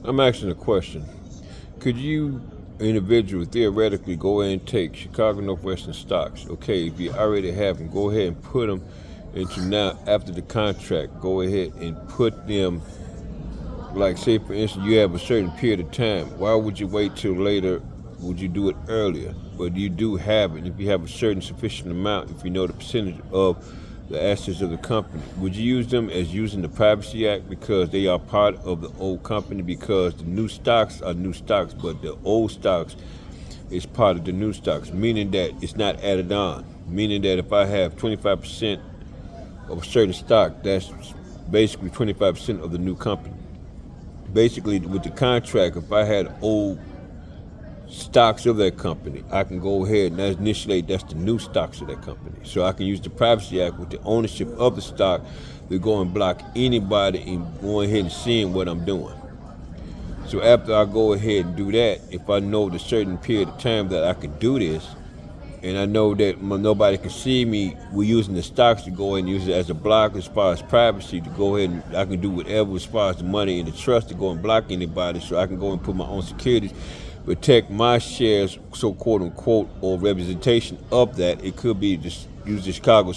I'm asking a question. Could you, individual, theoretically go ahead and take Chicago Northwestern stocks? Okay, if you already have them, go ahead and put them into now, after the contract, go ahead and put them, like say for instance, you have a certain period of time. Why would you wait till later? Would you do it earlier? But you do have it. If you have a certain sufficient amount, if you know the percentage of the assets of the company, would you use them as using the Privacy Act because they are part of the old company? Because the new stocks are new stocks, but the old stocks is part of the new stocks, meaning that it's not added on. Meaning that if I have 25% of a certain stock, that's basically 25% of the new company. Basically, with the contract, if I had old stocks of that company, I can go ahead and initiate that's the new stocks of that company. So I can use the Privacy Act with the ownership of the stock to go and block anybody and go ahead and seeing what I'm doing. So after I go ahead and do that, if I know the certain period of time that I can do this, and I know that nobody can see me, we're using the stocks to go ahead and use it as a block as far as privacy to go ahead and I can do whatever as far as the money and the trust to go and block anybody, so I can go and put my own securities, protect my shares, so quote unquote, or representation of that. It could be just use the Chicago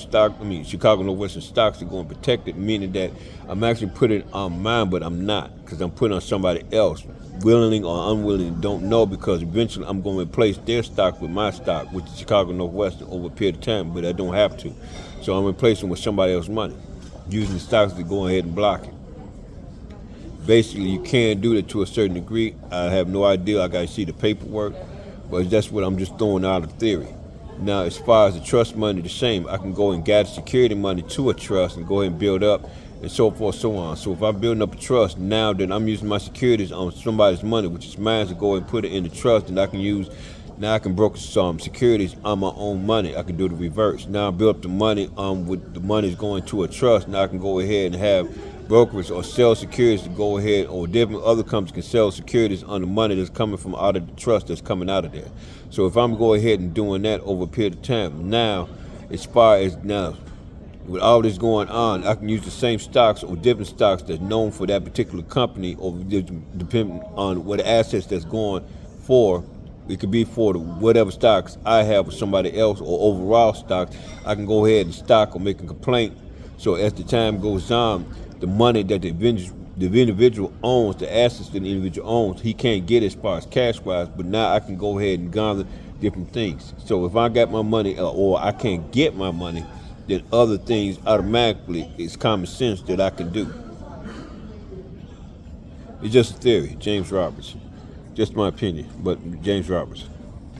Northwestern stocks to go and protect it, meaning that I'm actually putting it on mine, but I'm not, because I'm putting on somebody else, willingly or unwillingly, don't know, because eventually I'm going to replace their stock with my stock, with the Chicago Northwestern, over a period of time, but I don't have to. So I'm replacing with somebody else's money, using the stocks to go ahead and block it. Basically, you can do that to a certain degree. I have no idea. I got to see the paperwork, but that's what I'm just throwing out of theory. Now, as far as the trust money, the same. I can go and gather security money to a trust and go ahead and build up, and so forth, so on. So if I'm building up a trust, now then I'm using my securities on somebody's money, which is mine, to go and put it in the trust, and I can use. Now I can broker some securities on my own money. I can do the reverse. Now I build up the money with the money is going to a trust. Now I can go ahead and have brokers or sell securities to go ahead, or different other companies can sell securities on the money that's coming from out of the trust that's coming out of there. So if I'm going ahead and doing that over a period of time, now as far as now, with all this going on, I can use the same stocks or different stocks that's known for that particular company, or depending on what assets that's going for. It could be for the whatever stocks I have with somebody else, or overall stocks. I can go ahead and stock or make a complaint. So as the time goes on, the money that the individual owns, the assets that the individual owns, he can't get as far as cash-wise, but now I can go ahead and gather different things. So if I got my money or I can't get my money, then other things automatically, it's common sense that I can do. It's just a theory, James Roberts. Just my opinion, but James Roberts.